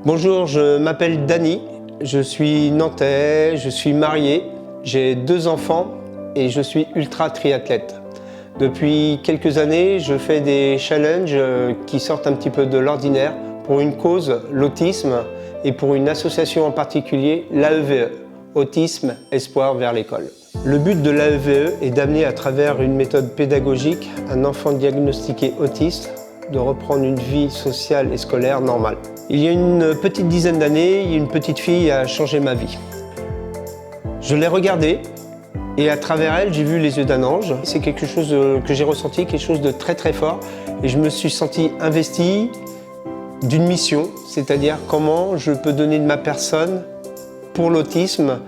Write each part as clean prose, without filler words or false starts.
Bonjour, je m'appelle Dany, je suis nantais, je suis marié, j'ai 2 enfants et je suis ultra triathlète. Depuis quelques années, je fais des challenges qui sortent un petit peu de l'ordinaire pour une cause, l'autisme, et pour une association en particulier, l'AEVE, Autisme Espoir vers l'école. Le but de l'AEVE est d'amener à travers une méthode pédagogique un enfant diagnostiqué autiste de reprendre une vie sociale et scolaire normale. Il y a une petite dizaine d'années, une petite fille a changé ma vie. Je l'ai regardée et à travers elle, j'ai vu les yeux d'un ange. C'est quelque chose que j'ai ressenti, quelque chose de très très fort, et je me suis senti investi d'une mission, c'est-à-dire comment je peux donner de ma personne pour l'autisme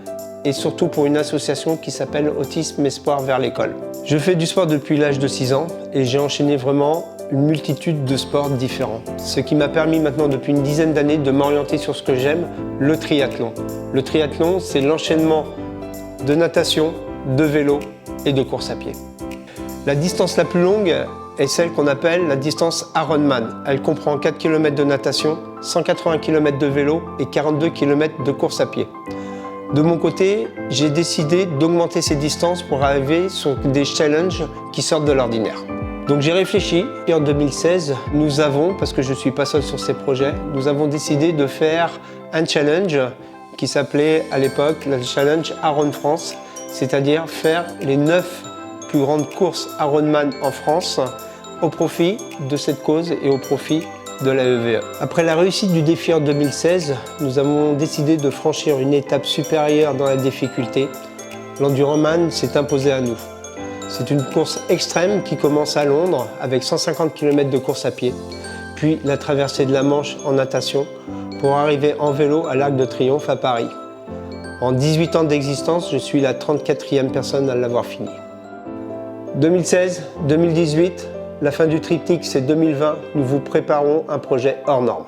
et surtout pour une association qui s'appelle Autisme Espoir vers l'école. Je fais du sport depuis l'âge de 6 ans et j'ai enchaîné vraiment une multitude de sports différents. Ce qui m'a permis maintenant depuis une dizaine d'années de m'orienter sur ce que j'aime, le triathlon. Le triathlon, c'est l'enchaînement de natation, de vélo et de course à pied. La distance la plus longue est celle qu'on appelle la distance Ironman. Elle comprend 4 km de natation, 180 km de vélo et 42 km de course à pied. De mon côté, j'ai décidé d'augmenter ces distances pour arriver sur des challenges qui sortent de l'ordinaire. Donc j'ai réfléchi et en 2016, nous avons, parce que je ne suis pas seul sur ces projets, nous avons décidé de faire un challenge qui s'appelait à l'époque le challenge Iron France, c'est-à-dire faire les 9 plus grandes courses Ironman en France au profit de cette cause et au profit de l'AEVE. Après la réussite du défi en 2016, nous avons décidé de franchir une étape supérieure dans la difficulté. L'Enduroman s'est imposé à nous. C'est une course extrême qui commence à Londres avec 150 km de course à pied, puis la traversée de la Manche en natation pour arriver en vélo à l'Arc de Triomphe à Paris. En 18 ans d'existence, je suis la 34e personne à l'avoir fini. 2016, 2018, la fin du triptyque c'est 2020, nous vous préparons un projet hors norme.